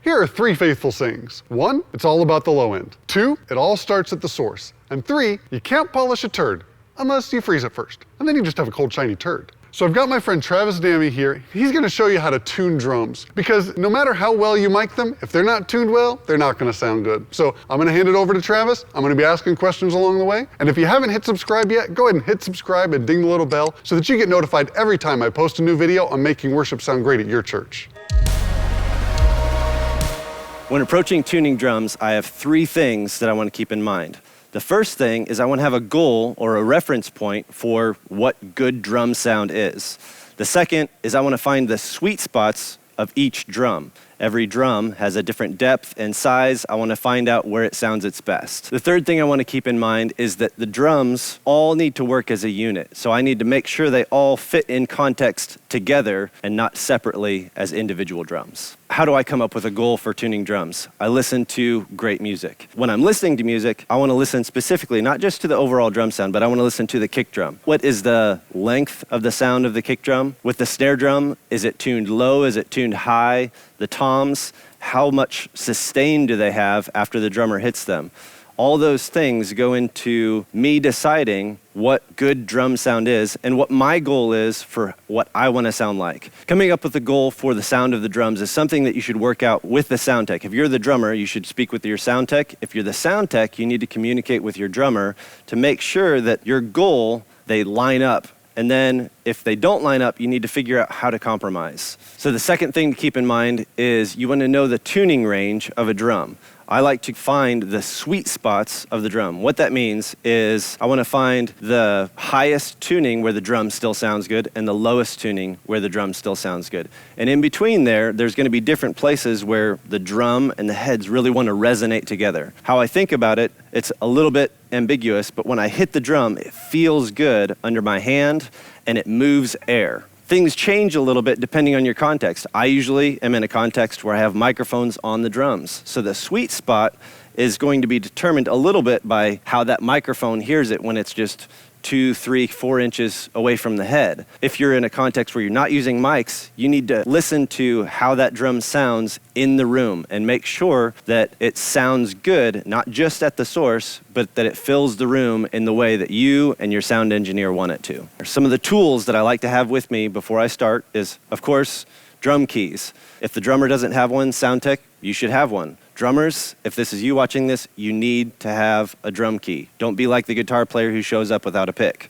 Here are 3 faithful sayings. 1, it's all about the low end. 2, it all starts at the source. And 3, you can't polish a turd unless you freeze it first. And then you just have a cold, shiny turd. So I've got my friend Travis Damme here. He's gonna show you how to tune drums, because no matter how well you mic them, if they're not tuned well, they're not gonna sound good. So I'm gonna hand it over to Travis. I'm gonna be asking questions along the way. And if you haven't hit subscribe yet, go ahead and hit subscribe and ding the little bell so that you get notified every time I post a new video on making worship sound great at your church. When approaching tuning drums, I have 3 things that I want to keep in mind. The first thing is I want to have a goal or a reference point for what good drum sound is. The second is I want to find the sweet spots of each drum. Every drum has a different depth and size. I want to find out where it sounds its best. The third thing I want to keep in mind is that the drums all need to work as a unit. So I need to make sure they all fit in context together and not separately as individual drums. How do I come up with a goal for tuning drums? I listen to great music. When I'm listening to music, I want to listen specifically, not just to the overall drum sound, but I want to listen to the kick drum. What is the length of the sound of the kick drum? With the snare drum, is it tuned low? Is it tuned high? The toms, how much sustain do they have after the drummer hits them? All those things go into me deciding what good drum sound is and what my goal is for what I want to sound like. Coming up with a goal for the sound of the drums is something that you should work out with the sound tech. If you're the drummer, you should speak with your sound tech. If you're the sound tech, you need to communicate with your drummer to make sure that your goal, they line up. And then if they don't line up, you need to figure out how to compromise. So the second thing to keep in mind is you want to know the tuning range of a drum. I like to find the sweet spots of the drum. What that means is I want to find the highest tuning where the drum still sounds good and the lowest tuning where the drum still sounds good. And in between there's going to be different places where the drum and the heads really want to resonate together. How I think about it, it's a little bit ambiguous, but when I hit the drum, it feels good under my hand and it moves air. Things change a little bit depending on your context. I usually am in a context where I have microphones on the drums. So the sweet spot is going to be determined a little bit by how that microphone hears it when it's just 2, 3, 4 inches away from the head. If you're in a context where you're not using mics, you need to listen to how that drum sounds in the room and make sure that it sounds good, not just at the source, but that it fills the room in the way that you and your sound engineer want it to. Some of the tools that I like to have with me before I start is, of course, drum keys. If the drummer doesn't have one, sound tech, you should have one. Drummers, if this is you watching this, you need to have a drum key. Don't be like the guitar player who shows up without a pick.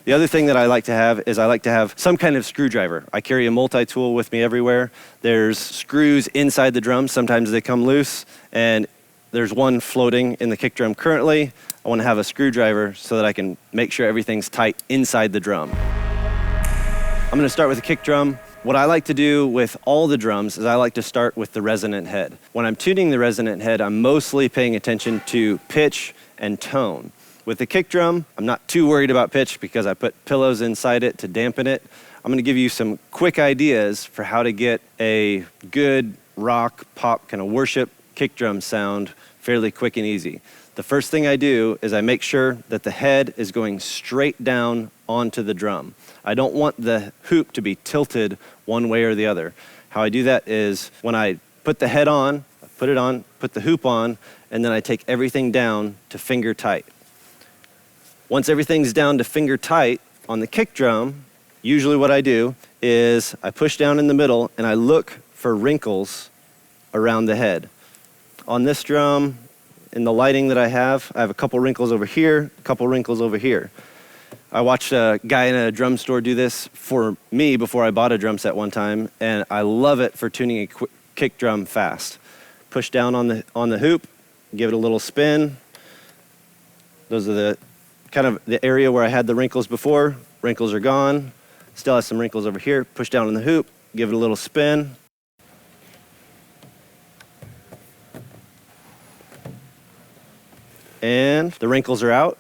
The other thing that I like to have is I like to have some kind of screwdriver. I carry a multi-tool with me everywhere. There's screws inside the drum. Sometimes they come loose, and there's one floating in the kick drum currently. I want to have a screwdriver so that I can make sure everything's tight inside the drum. I'm going to start with the kick drum. What I like to do with all the drums is I like to start with the resonant head. When I'm tuning the resonant head, I'm mostly paying attention to pitch and tone. With the kick drum, I'm not too worried about pitch because I put pillows inside it to dampen it. I'm going to give you some quick ideas for how to get a good rock, pop, kind of worship kick drum sound fairly quick and easy. The first thing I do is I make sure that the head is going straight down onto the drum. I don't want the hoop to be tilted one way or the other. How I do that is when I put the head on, I put it on, put the hoop on, and then I take everything down to finger tight. Once everything's down to finger tight on the kick drum, usually what I do is I push down in the middle and I look for wrinkles around the head. On this drum, in the lighting that I have a couple wrinkles over here, a couple wrinkles over here. I watched a guy in a drum store do this for me before I bought a drum set one time, and I love it for tuning a kick drum fast. Push down on the hoop, give it a little spin. Those are the kind of the area where I had the wrinkles before. Wrinkles are gone. Still has some wrinkles over here. Push down on the hoop, give it a little spin. And the wrinkles are out.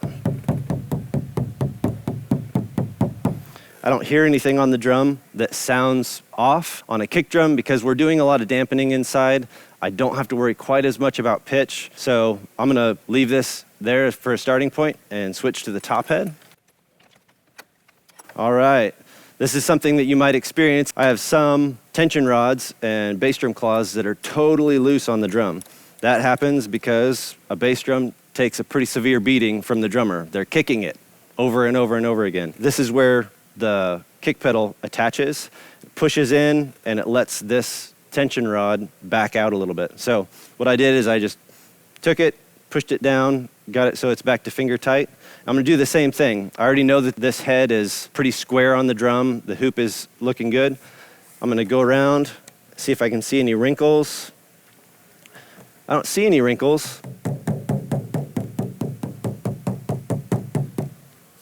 I don't hear anything on the drum that sounds off. On a kick drum, because we're doing a lot of dampening inside, I don't have to worry quite as much about pitch. So I'm gonna leave this there for a starting point and switch to the top head. All right, This is something that you might experience. I have some tension rods and bass drum claws that are totally loose on the drum. That happens because a bass drum takes a pretty severe beating from the drummer. They're kicking it over and over and over again. This is where the kick pedal attaches, pushes in, and it lets this tension rod back out a little bit. So what I did is I just took it, pushed it down, got it so it's back to finger tight. I'm gonna do the same thing. I already know that this head is pretty square on the drum. The hoop is looking good. I'm gonna go around, see if I can see any wrinkles. I don't see any wrinkles.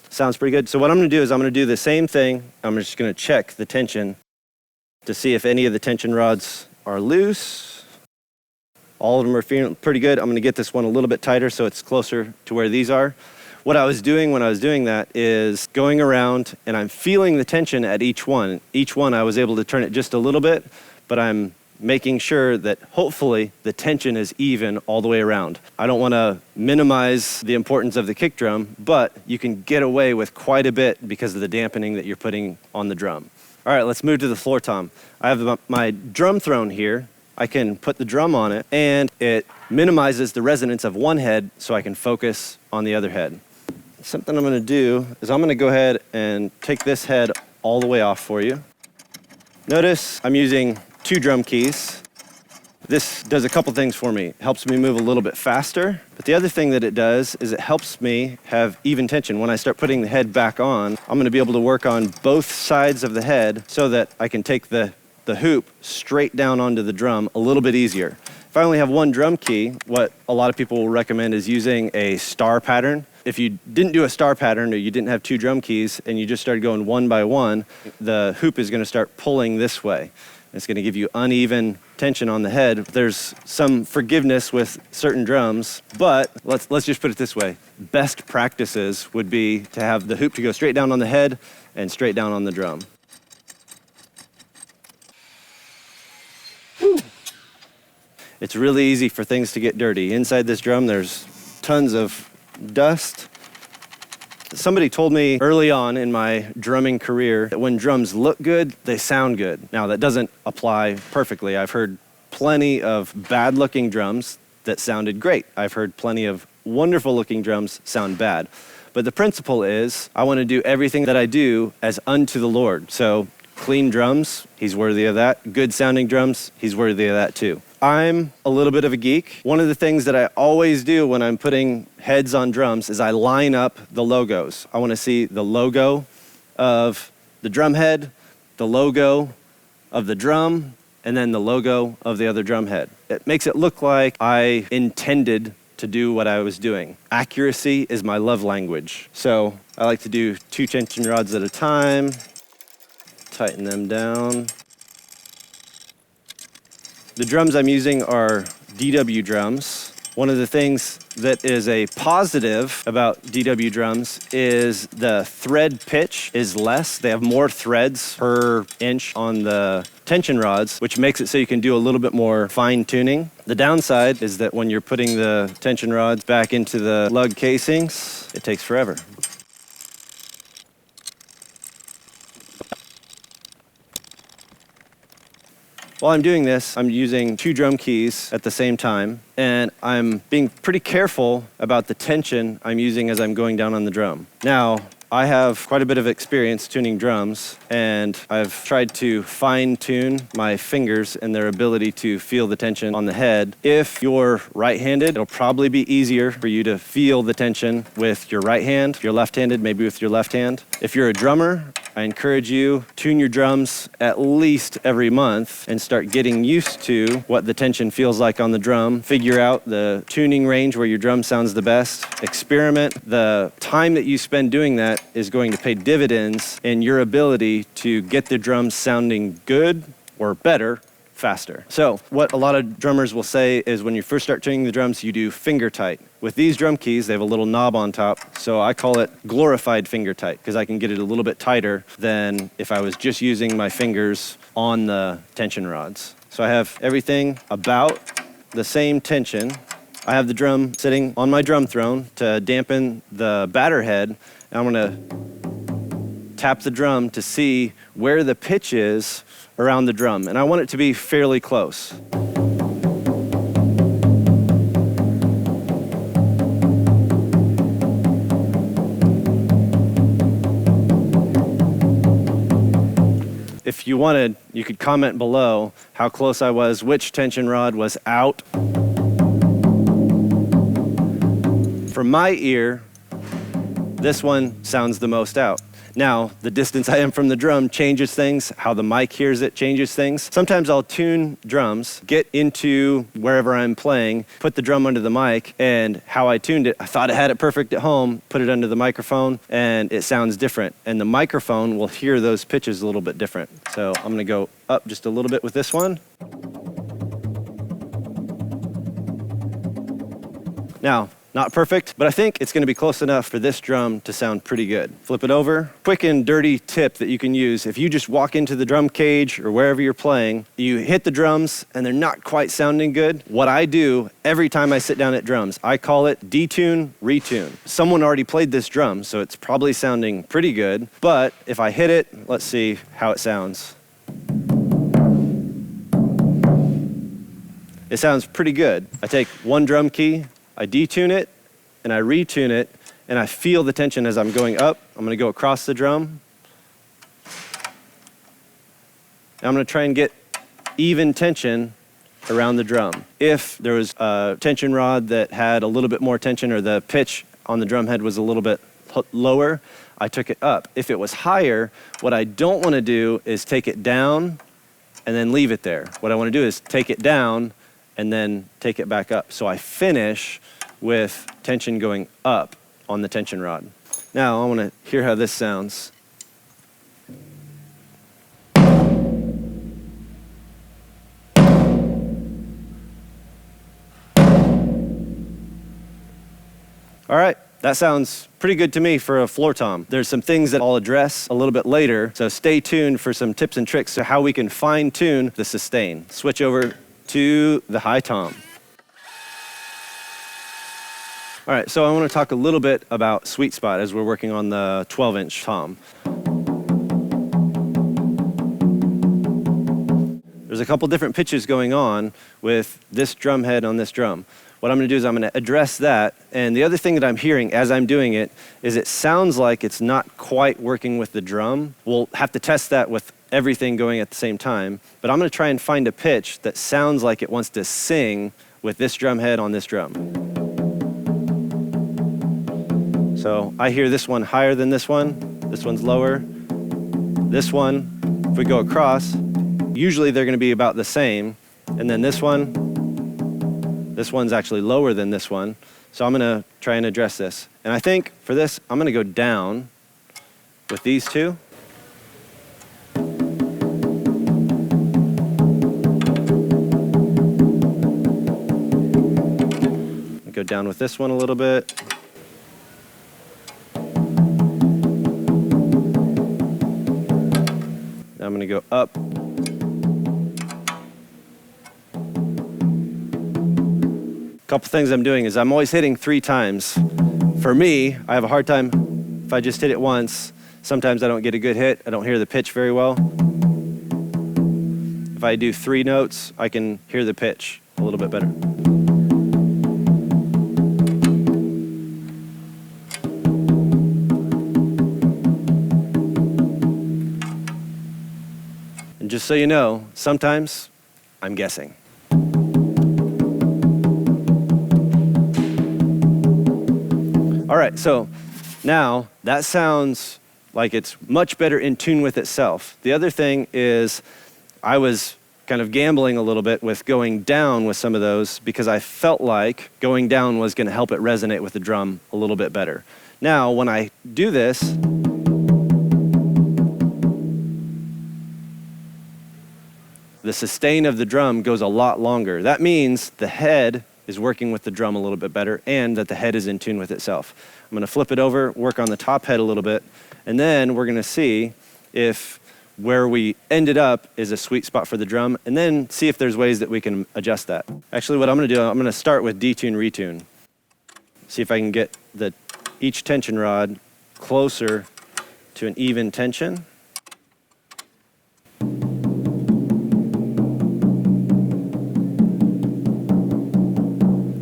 Sounds pretty good. So what I'm gonna do is I'm gonna do the same thing. I'm just gonna check the tension to see if any of the tension rods are loose. All of them are feeling pretty good. I'm gonna get this one a little bit tighter so it's closer to where these are. What I was doing when I was doing that is going around and I'm feeling the tension at each one. Each one I was able to turn it just a little bit, but I'm making sure that hopefully the tension is even all the way around. I don't want to minimize the importance of the kick drum, but you can get away with quite a bit because of the dampening that you're putting on the drum. All right, let's move to the floor tom. I have my drum throne here. I can put the drum on it and it minimizes the resonance of one head so I can focus on the other head. Something I'm gonna do is I'm gonna go ahead and take this head all the way off for you. Notice I'm using 2 drum keys. This does a couple things for me. It helps me move a little bit faster, but the other thing that it does is it helps me have even tension. When I start putting the head back on, I'm gonna be able to work on both sides of the head so that I can take the hoop straight down onto the drum a little bit easier. If I only have 1 drum key, what a lot of people will recommend is using a star pattern. If you didn't do a star pattern or you didn't have 2 drum keys and you just started going one by one, the hoop is gonna start pulling this way. It's gonna give you uneven tension on the head. There's some forgiveness with certain drums, but let's just put it this way. Best practices would be to have the hoop to go straight down on the head and straight down on the drum. It's really easy for things to get dirty. Inside this drum, there's tons of dust. Somebody told me early on in my drumming career that when drums look good, they sound good. Now, that doesn't apply perfectly. I've heard plenty of bad-looking drums that sounded great. I've heard plenty of wonderful-looking drums sound bad. But the principle is, I want to do everything that I do as unto the Lord. So, clean drums, he's worthy of that. Good sounding drums, he's worthy of that too. I'm a little bit of a geek. One of the things that I always do when I'm putting heads on drums is I line up the logos. I want to see the logo of the drum head, the logo of the drum, and then the logo of the other drum head. It makes it look like I intended to do what I was doing. Accuracy is my love language. So I like to do 2 tension rods at a time, tighten them down. The drums I'm using are DW drums. One of the things that is a positive about DW drums is the thread pitch is less. They have more threads per inch on the tension rods, which makes it so you can do a little bit more fine tuning. The downside is that when you're putting the tension rods back into the lug casings, it takes forever. While I'm doing this, I'm using 2 drum keys at the same time, and I'm being pretty careful about the tension I'm using as I'm going down on the drum. Now, I have quite a bit of experience tuning drums, and I've tried to fine-tune my fingers and their ability to feel the tension on the head. If you're right-handed, it'll probably be easier for you to feel the tension with your right hand. If you're left-handed, maybe with your left hand. If you're a drummer, I encourage you, tune your drums at least every month and start getting used to what the tension feels like on the drum. Figure out the tuning range where your drum sounds the best. Experiment. The time that you spend doing that is going to pay dividends in your ability to get the drums sounding good or better faster. So what a lot of drummers will say is when you first start tuning the drums, you do finger tight. With these drum keys, they have a little knob on top, so I call it glorified finger tight because I can get it a little bit tighter than if I was just using my fingers on the tension rods. So I have everything about the same tension. I have the drum sitting on my drum throne to dampen the batter head, and I'm gonna tap the drum to see where the pitch is around the drum. And I want it to be fairly close. If you wanted, you could comment below how close I was, which tension rod was out. From my ear, this one sounds the most out. Now, the distance I am from the drum changes things, how the mic hears it changes things. Sometimes I'll tune drums, get into wherever I'm playing, put the drum under the mic, and how I tuned it, I thought I had it perfect at home, put it under the microphone, and it sounds different. And the microphone will hear those pitches a little bit different. So I'm gonna go up just a little bit with this one. Now, not perfect, but I think it's gonna be close enough for this drum to sound pretty good. Flip it over. Quick and dirty tip that you can use. If you just walk into the drum cage or wherever you're playing, you hit the drums and they're not quite sounding good. What I do every time I sit down at drums, I call it detune, retune. Someone already played this drum, so it's probably sounding pretty good, but if I hit it, let's see how it sounds. It sounds pretty good. I take one drum key, I detune it, and I retune it, and I feel the tension as I'm going up. I'm gonna go across the drum. And I'm gonna try and get even tension around the drum. If there was a tension rod that had a little bit more tension or the pitch on the drum head was a little bit lower, I took it up. If it was higher, what I don't wanna do is take it down and then leave it there. What I wanna do is take it down and then take it back up. So I finish with tension going up on the tension rod. Now I want to hear how this sounds. All right, that sounds pretty good to me for a floor tom. There's some things that I'll address a little bit later, so stay tuned for some tips and tricks to how we can fine tune the sustain. Switch over to the high tom. All right, so I want to talk a little bit about sweet spot as we're working on the 12-inch tom. There's a couple different pitches going on with this drum head on this drum. What I'm going to do is I'm going to address that, and the other thing that I'm hearing as I'm doing it is it sounds like it's not quite working with the drum. We'll have to test that with everything going at the same time, but I'm going to try and find a pitch that sounds like it wants to sing with this drum head on this drum. So I hear this one higher than this one's lower. This one, if we go across, usually they're going to be about the same, and then this one's actually lower than this one, so I'm going to try and address this. And I think for this, I'm going to go down with these two. Go down with this one a little bit. Now I'm going to go up. Couple things I'm doing is I'm always hitting 3 times. For me, I have a hard time if I just hit it once. Sometimes I don't get a good hit. I don't hear the pitch very well. If I do 3 notes, I can hear the pitch a little bit better. And just so you know, sometimes I'm guessing. All right, so now that sounds like it's much better in tune with itself. The other thing is I was kind of gambling a little bit with going down with some of those because I felt like going down was going to help it resonate with the drum a little bit better. Now, when I do this, the sustain of the drum goes a lot longer. That means the head is working with the drum a little bit better and that the head is in tune with itself. I'm gonna flip it over, work on the top head a little bit, and then we're gonna see if where we ended up is a sweet spot for the drum, and then see if there's ways that we can adjust that. Actually, what I'm gonna do, I'm gonna start with detune, retune. See if I can get each tension rod closer to an even tension.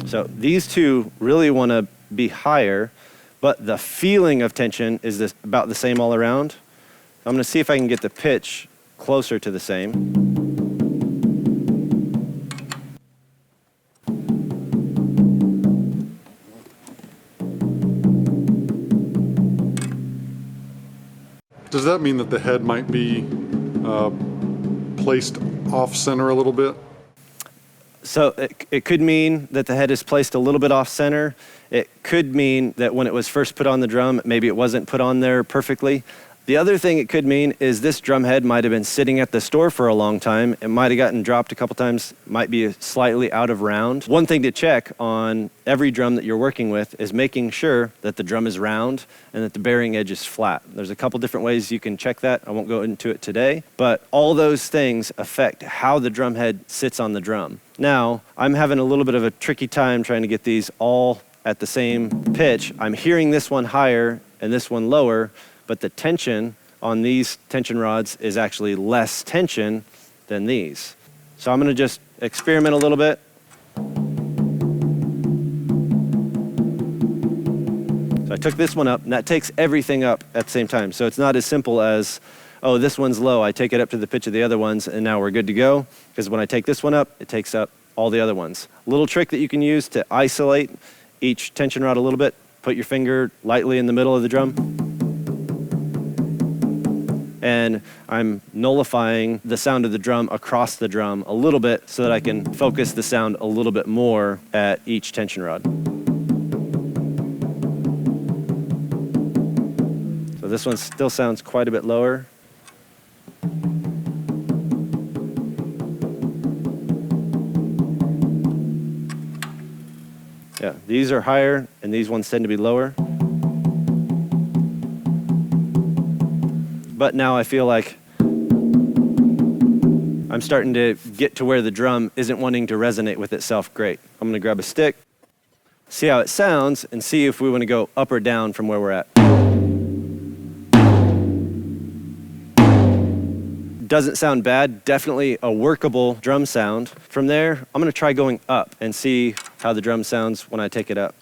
So these two really want to be higher, but the feeling of tension is about the same all around. I'm going to see if I can get the pitch closer to the same. Does that mean that the head might be placed off center a little bit? So it could mean that the head is placed a little bit off center. It could mean that when it was first put on the drum, maybe it wasn't put on there perfectly. The other thing it could mean is this drum head might have been sitting at the store for a long time. It might have gotten dropped a couple times, might be slightly out of round. One thing to check on every drum that you're working with is making sure that the drum is round and that the bearing edge is flat. There's a couple different ways you can check that. I won't go into it today, but all those things affect how the drum head sits on the drum. Now, I'm having a little bit of a tricky time trying to get these all at the same pitch. I'm hearing this one higher and this one lower, but the tension on these tension rods is actually less tension than these. So I'm gonna just experiment a little bit. So I took this one up, and that takes everything up at the same time. So it's not as simple as, oh, this one's low, I take it up to the pitch of the other ones, and now we're good to go. Because when I take this one up, it takes up all the other ones. Little trick that you can use to isolate each tension rod a little bit, put your finger lightly in the middle of the drum. And I'm nullifying the sound of the drum across the drum a little bit so that I can focus the sound a little bit more at each tension rod. So this one still sounds quite a bit lower. Yeah, these are higher and these ones tend to be lower. But now I feel like I'm starting to get to where the drum isn't wanting to resonate with itself great. I'm gonna grab a stick, see how it sounds, and see if we wanna go up or down from where we're at. Doesn't sound bad, definitely a workable drum sound. From there, I'm gonna try going up and see how the drum sounds when I take it up.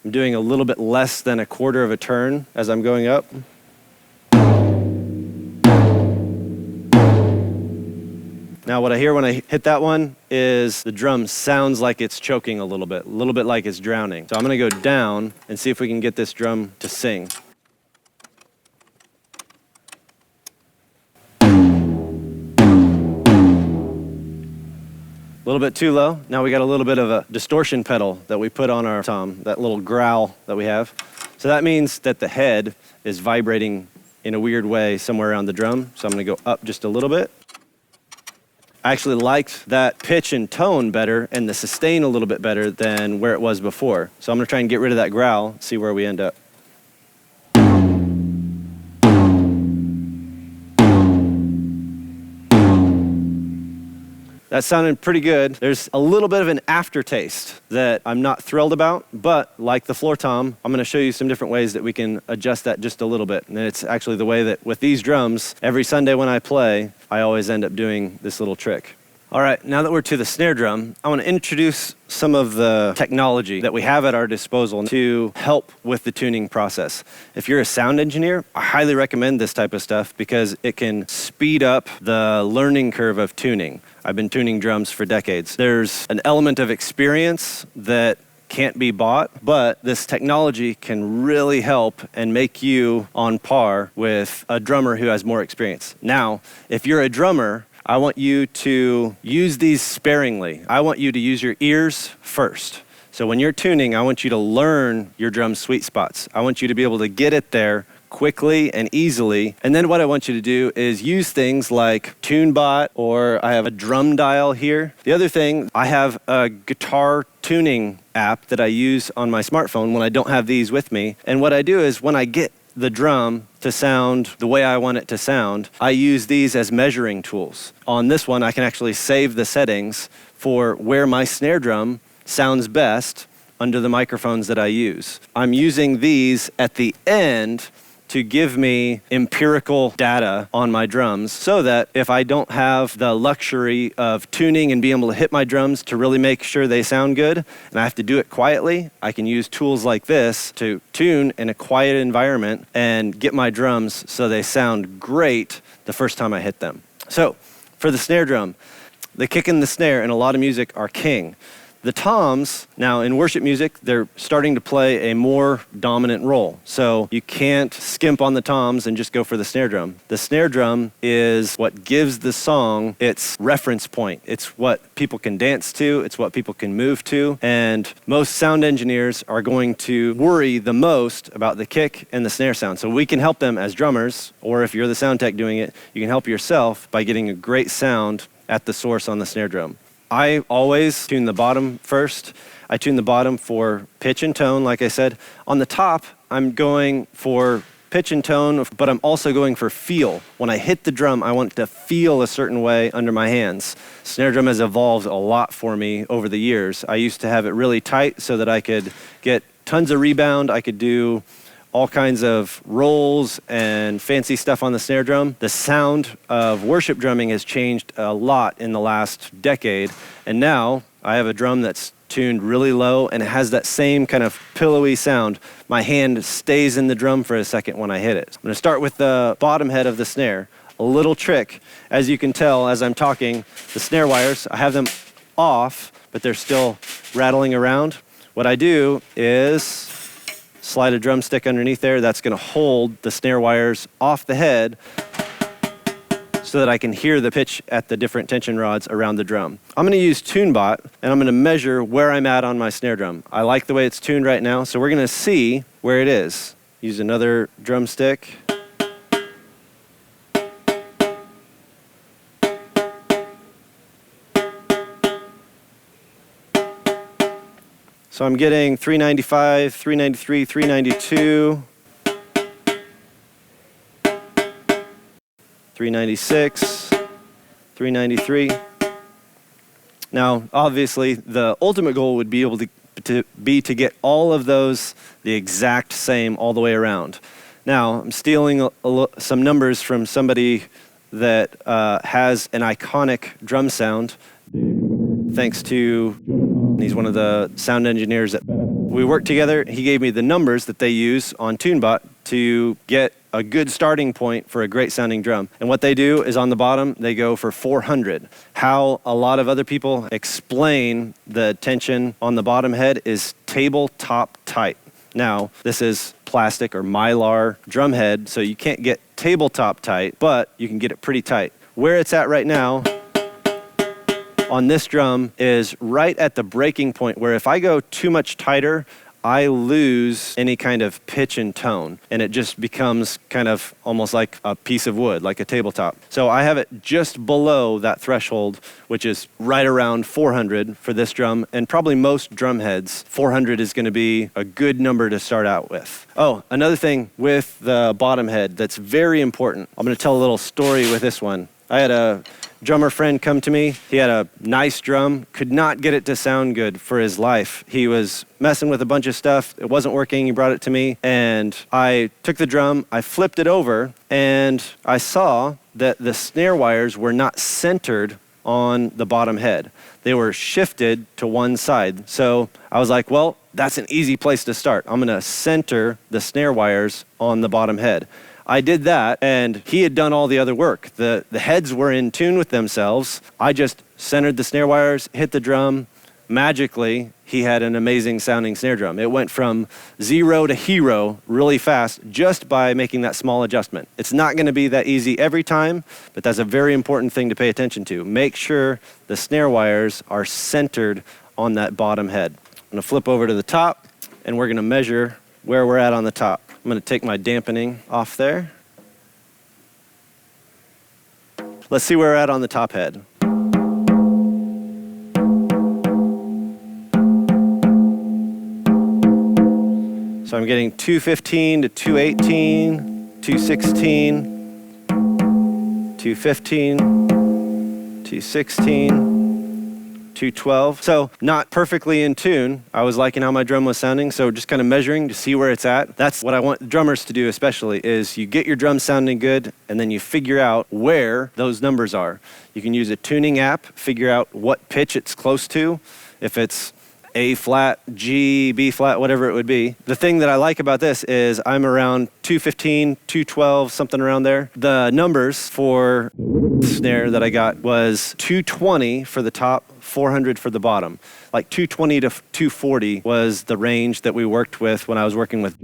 I'm doing a little bit less than a quarter of a turn as I'm going up. Now what I hear when I hit that one is the drum sounds like it's choking a little bit like it's drowning. So I'm gonna go down and see if we can get this drum to sing. A little bit too low. Now we got a little bit of a distortion pedal that we put on our tom, that little growl that we have. So that means that the head is vibrating in a weird way somewhere around the drum. So I'm gonna go up just a little bit. I actually liked that pitch and tone better and the sustain a little bit better than where it was before. So I'm gonna try and get rid of that growl, see where we end up. That sounded pretty good. There's a little bit of an aftertaste that I'm not thrilled about, but like the floor tom, I'm gonna show you some different ways that we can adjust that just a little bit. And it's actually the way that with these drums, every Sunday when I play, I always end up doing this little trick. All right, now that we're to the snare drum, I want to introduce some of the technology that we have at our disposal to help with the tuning process. If you're a sound engineer, I highly recommend this type of stuff because it can speed up the learning curve of tuning. I've been tuning drums for decades. There's an element of experience that can't be bought, but this technology can really help and make you on par with a drummer who has more experience. Now, if you're a drummer, I want you to use these sparingly. I want you to use your ears first. So when you're tuning, I want you to learn your drum sweet spots. I want you to be able to get it there quickly and easily. And then what I want you to do is use things like TuneBot, or I have a drum dial here. The other thing, I have a guitar tuning app that I use on my smartphone when I don't have these with me. And what I do is when I get the drum to sound the way I want it to sound, I use these as measuring tools. On this one, I can actually save the settings for where my snare drum sounds best under the microphones that I use. I'm using these at the end to give me empirical data on my drums so that if I don't have the luxury of tuning and being able to hit my drums to really make sure they sound good, and I have to do it quietly, I can use tools like this to tune in a quiet environment and get my drums so they sound great the first time I hit them. So for the snare drum, the kick and the snare in a lot of music are king. The toms, now in worship music, they're starting to play a more dominant role. So you can't skimp on the toms and just go for the snare drum. The snare drum is what gives the song its reference point. It's what people can dance to, it's what people can move to, and most sound engineers are going to worry the most about the kick and the snare sound. So we can help them as drummers, or if you're the sound tech doing it, you can help yourself by getting a great sound at the source on the snare drum. I always tune the bottom first. I tune the bottom for pitch and tone, like I said. On the top, I'm going for pitch and tone, but I'm also going for feel. When I hit the drum, I want it to feel a certain way under my hands. Snare drum has evolved a lot for me over the years. I used to have it really tight so that I could get tons of rebound. I could do all kinds of rolls and fancy stuff on the snare drum. The sound of worship drumming has changed a lot in the last decade, and now I have a drum that's tuned really low and it has that same kind of pillowy sound. My hand stays in the drum for a second when I hit it. I'm gonna start with the bottom head of the snare. A little trick, as you can tell as I'm talking, the snare wires, I have them off, but they're still rattling around. What I do is slide a drumstick underneath there. That's going to hold the snare wires off the head so that I can hear the pitch at the different tension rods around the drum. I'm going to use TuneBot, and I'm going to measure where I'm at on my snare drum. I like the way it's tuned right now, so we're going to see where it is. Use another drumstick. So I'm getting 395, 393, 392, 396, 393. Now, obviously, the ultimate goal would be able to get all of those the exact same all the way around. Now, I'm stealing some numbers from somebody that has an iconic drum sound, thanks to, he's one of the sound engineers that we work together. He gave me the numbers that they use on TuneBot to get a good starting point for a great sounding drum. And what they do is on the bottom, they go for 400. How a lot of other people explain the tension on the bottom head is tabletop tight. Now, this is plastic or mylar drum head, so you can't get tabletop tight, but you can get it pretty tight. Where it's at right now on this drum is right at the breaking point where if I go too much tighter, I lose any kind of pitch and tone, and it just becomes kind of almost like a piece of wood, like a tabletop. So I have it just below that threshold, which is right around 400 for this drum, and probably most drum heads, 400 is going to be a good number to start out with. Oh, another thing with the bottom head that's very important. I'm going to tell a little story with this one. I had a drummer friend come to me. He had a nice drum, could not get it to sound good for his life. He was messing with a bunch of stuff. It wasn't working. He brought it to me, and I took the drum, I flipped it over, and I saw that the snare wires were not centered on the bottom head. They were shifted to one side. So I was like, well, that's an easy place to start. I'm gonna center the snare wires on the bottom head. I did that, and he had done all the other work. The heads were in tune with themselves. I just centered the snare wires, hit the drum. Magically, he had an amazing sounding snare drum. It went from 0 to hero really fast just by making that small adjustment. It's not going to be that easy every time, but that's a very important thing to pay attention to. Make sure the snare wires are centered on that bottom head. I'm going to flip over to the top, and we're going to measure where we're at on the top. I'm going to take my dampening off there. Let's see where we're at on the top head. So I'm getting 215 to 218, 216, 215, 216, 212. So not perfectly in tune. I was liking how my drum was sounding, so just kind of measuring to see where it's at. That's what I want drummers to do especially, is you get your drum sounding good, and then you figure out where those numbers are. You can use a tuning app, figure out what pitch it's close to, if it's A flat, G, B flat, whatever it would be. The thing that I like about this is I'm around 215, 212, something around there. The numbers for snare that I got was 220 for the top, 400 for the bottom. Like 220 to 240 was the range that we worked with when I was working with.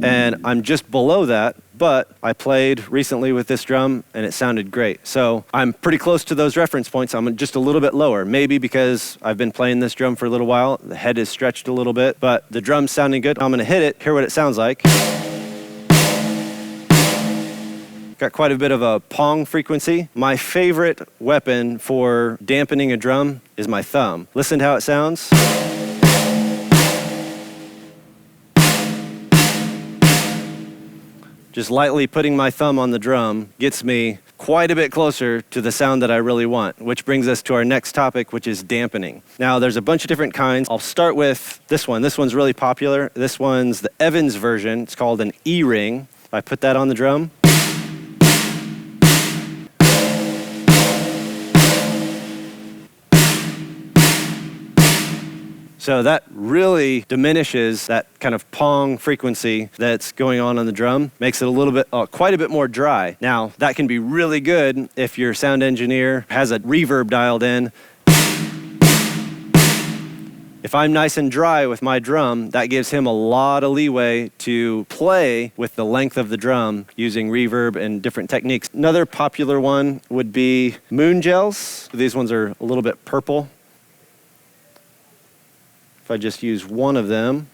And I'm just below that, but I played recently with this drum and it sounded great. So I'm pretty close to those reference points. I'm just a little bit lower, maybe because I've been playing this drum for a little while. The head is stretched a little bit, but the drum's sounding good. I'm gonna hit it, hear what it sounds like. Got quite a bit of a pong frequency. My favorite weapon for dampening a drum is my thumb. Listen to how it sounds. Just lightly putting my thumb on the drum gets me quite a bit closer to the sound that I really want, which brings us to our next topic, which is dampening. Now, there's a bunch of different kinds. I'll start with this one. This one's really popular. This one's the Evans version. It's called an E-ring. I put that on the drum. So that really diminishes that kind of pong frequency that's going on the drum, makes it a little bit, quite a bit more dry. Now, that can be really good if your sound engineer has a reverb dialed in. If I'm nice and dry with my drum, that gives him a lot of leeway to play with the length of the drum using reverb and different techniques. Another popular one would be moon gels. These ones are a little bit purple. If I just use one of them.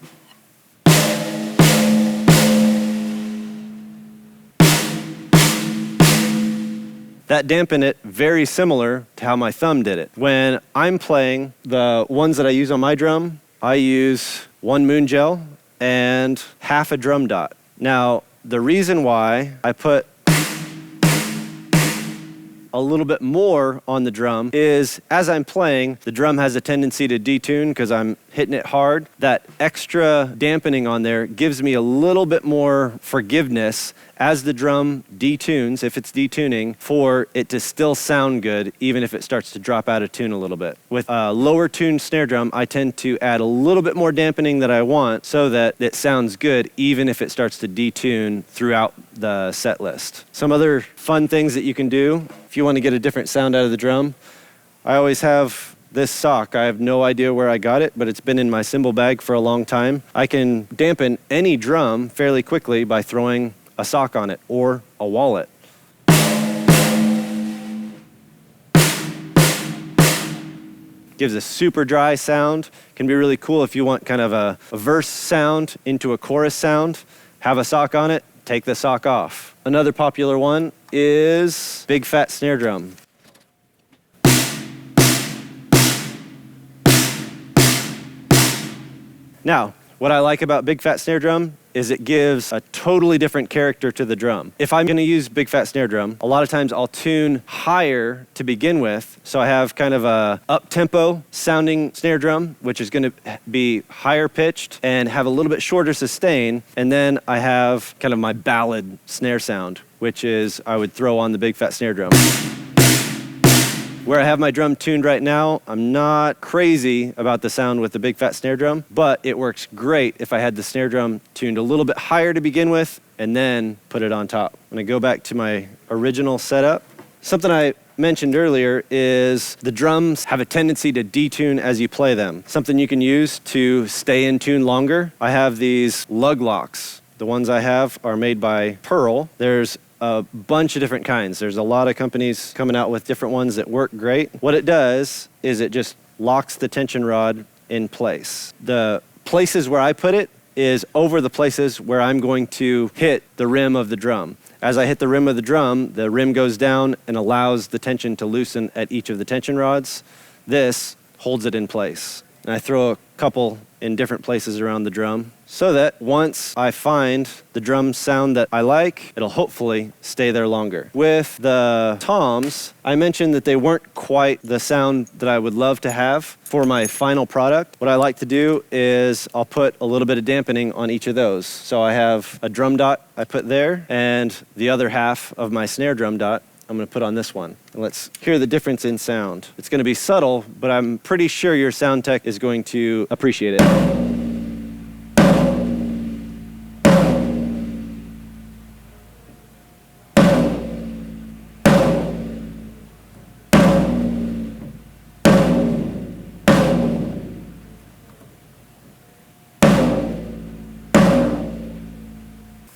That dampened it very similar to how my thumb did it. When I'm playing, the ones that I use on my drum, I use one moon gel and half a drum dot. Now, the reason why I put a little bit more on the drum is as I'm playing, the drum has a tendency to detune because I'm hitting it hard. That extra dampening on there gives me a little bit more forgiveness as the drum detunes, if it's detuning, for it to still sound good, even if it starts to drop out of tune a little bit. With a lower tuned snare drum, I tend to add a little bit more dampening that I want so that it sounds good, even if it starts to detune throughout the set list. Some other fun things that you can do if you want to get a different sound out of the drum. I always have this sock. I have no idea where I got it, but it's been in my cymbal bag for a long time. I can dampen any drum fairly quickly by throwing a sock on it or a wallet. Gives a super dry sound. Can be really cool if you want kind of a verse sound into a chorus sound. Have a sock on it, take the sock off. Another popular one is big fat snare drum. Now, what I like about big fat snare drum is it gives a totally different character to the drum. If I'm gonna use big fat snare drum, a lot of times I'll tune higher to begin with. So I have kind of a up-tempo sounding snare drum, which is gonna be higher pitched and have a little bit shorter sustain. And then I have kind of my ballad snare sound, which is I would throw on the big fat snare drum. Where I have my drum tuned right now, I'm not crazy about the sound with the big fat snare drum, but it works great if I had the snare drum tuned a little bit higher to begin with and then put it on top. I'm gonna go back to my original setup. Something I mentioned earlier is the drums have a tendency to detune as you play them. Something you can use to stay in tune longer. I have these lug locks. The ones I have are made by Pearl. There's a bunch of different kinds. There's a lot of companies coming out with different ones that work great. What it does is it just locks the tension rod in place. The places where I put it is over the places where I'm going to hit the rim of the drum. As I hit the rim of the rim goes down and allows the tension to loosen at each of the tension rods. This holds it in place. and I throw a couple in different places around the drum so that once I find the drum sound that I like, it'll hopefully stay there longer. With the toms, I mentioned that they weren't quite the sound that I would love to have for my final product. What I like to do is I'll put a little bit of dampening on each of those. So I have a drum dot I put there, and the other half of my snare drum dot I'm going to put on this one. And let's hear the difference in sound. It's going to be subtle, but I'm pretty sure your sound tech is going to appreciate it.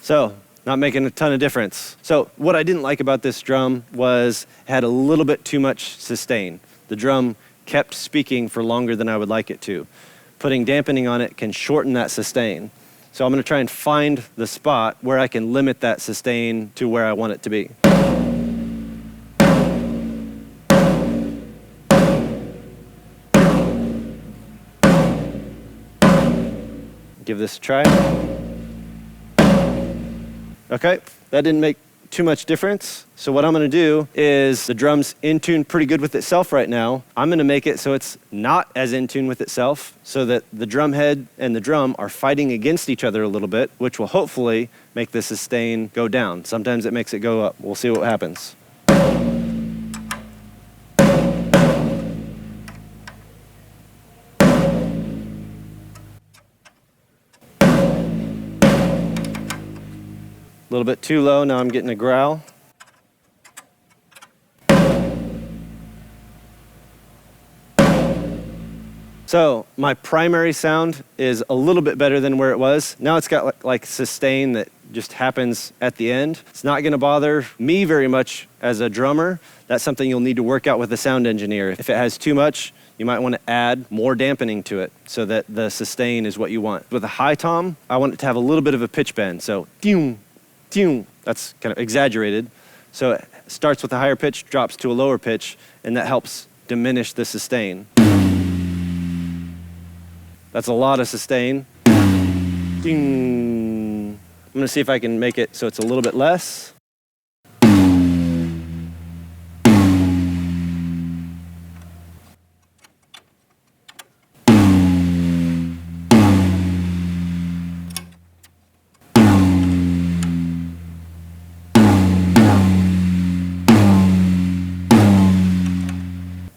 So, not making a ton of difference. So what I didn't like about this drum was it had a little bit too much sustain. The drum kept speaking for longer than I would like it to. Putting dampening on it can shorten that sustain. So I'm going to try and find the spot where I can limit that sustain to where I want it to be. Give this a try. Okay, that didn't make too much difference. So what I'm gonna do is, the drum's in tune pretty good with itself right now. I'm gonna make it so it's not as in tune with itself, so that the drum head and the drum are fighting against each other a little bit, which will hopefully make the sustain go down. Sometimes it makes it go up. We'll see what happens. A little bit too low, now I'm getting a growl. So my primary sound is a little bit better than where it was. Now it's got like sustain that just happens at the end. It's not gonna bother me very much as a drummer. That's something you'll need to work out with the sound engineer. If it has too much, you might want to add more dampening to it so that the sustain is what you want. With a high tom, I want it to have a little bit of a pitch bend. So, that's kind of exaggerated. So it starts with a higher pitch, drops to a lower pitch, and that helps diminish the sustain. That's a lot of sustain. I'm gonna see if I can make it so it's a little bit less.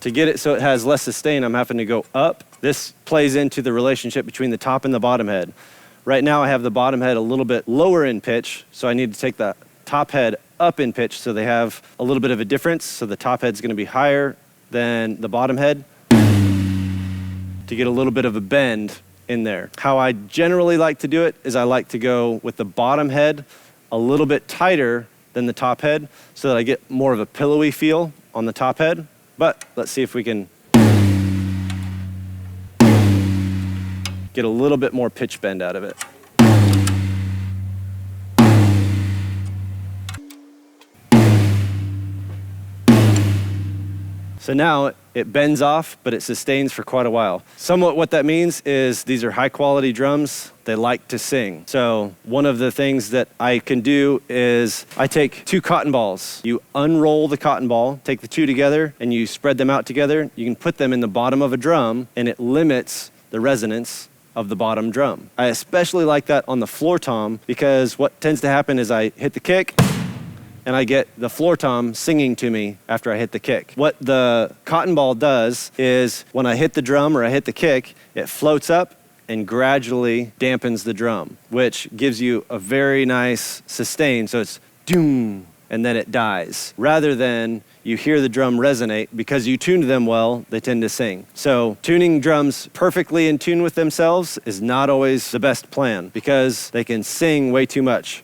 To get it so it has less sustain, I'm having to go up. This plays into the relationship between the top and the bottom head. Right now I have the bottom head a little bit lower in pitch, so I need to take the top head up in pitch so they have a little bit of a difference. So the top head's gonna be higher than the bottom head to get a little bit of a bend in there. How I generally like to do it is I like to go with the bottom head a little bit tighter than the top head so that I get more of a pillowy feel on the top head. But let's see if we can get a little bit more pitch bend out of it. So now it bends off, but it sustains for quite a while. Somewhat what that means is these are high quality drums. They like to sing. So one of the things that I can do is I take 2 cotton balls. You unroll the cotton ball, take the 2 together, and you spread them out together. You can put them in the bottom of a drum, and it limits the resonance of the bottom drum. I especially like that on the floor tom, because what tends to happen is I hit the kick, and I get the floor tom singing to me after I hit the kick. What the cotton ball does is when I hit the drum or I hit the kick, it floats up and gradually dampens the drum, which gives you a very nice sustain. So it's doom, and then it dies. Rather than you hear the drum resonate, because you tuned them well, they tend to sing. So tuning drums perfectly in tune with themselves is not always the best plan, because they can sing way too much.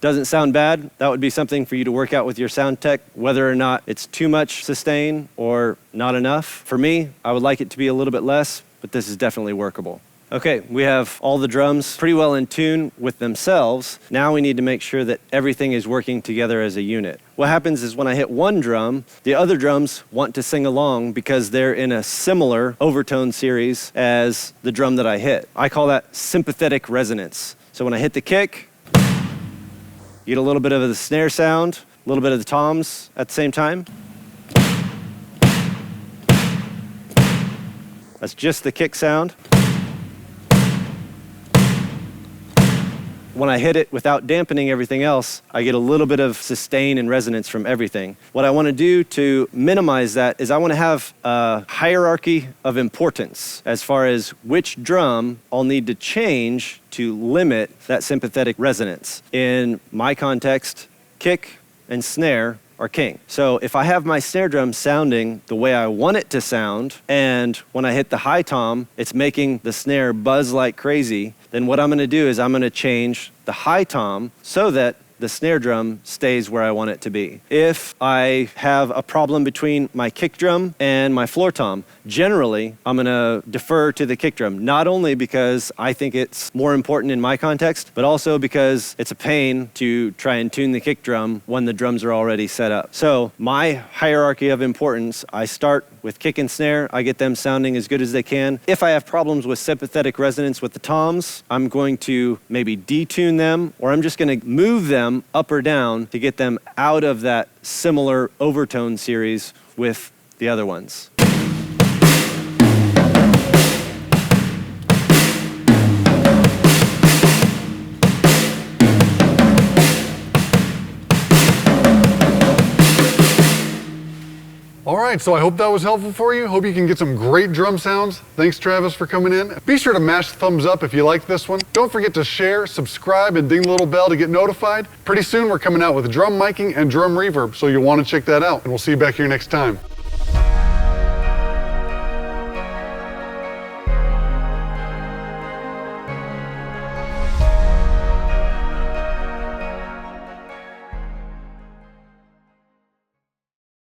Doesn't sound bad. That would be something for you to work out with your sound tech, whether or not it's too much sustain or not enough. For me, I would like it to be a little bit less, but this is definitely workable. Okay, we have all the drums pretty well in tune with themselves. Now we need to make sure that everything is working together as a unit. what happens is when I hit one drum, the other drums want to sing along because they're in a similar overtone series as the drum that I hit. I call that sympathetic resonance. So when I hit the kick, you get a little bit of the snare sound, a little bit of the toms at the same time. That's just the kick sound. When I hit it without dampening everything else, I get a little bit of sustain and resonance from everything. What I want to do to minimize that is I want to have a hierarchy of importance as far as which drum I'll need to change to limit that sympathetic resonance. In my context, kick and snare are king. So if I have my snare drum sounding the way I want it to sound, and when I hit the high tom, it's making the snare buzz like crazy, then what I'm gonna do is I'm gonna change the high tom so that the snare drum stays where I want it to be. If I have a problem between my kick drum and my floor tom, generally I'm gonna defer to the kick drum, not only because I think it's more important in my context, but also because it's a pain to try and tune the kick drum when the drums are already set up. So my hierarchy of importance, I start with kick and snare, I get them sounding as good as they can. If I have problems with sympathetic resonance with the toms, I'm going to maybe detune them, or I'm just gonna move them up or down to get them out of that similar overtone series with the other ones. All right, so I hope that was helpful for you. Hope you can get some great drum sounds. Thanks, Travis, for coming in. Be sure to mash the thumbs up if you liked this one. Don't forget to share, subscribe, and ding the little bell to get notified. Pretty soon, we're coming out with drum miking and drum reverb, so you'll want to check that out. And we'll see you back here next time.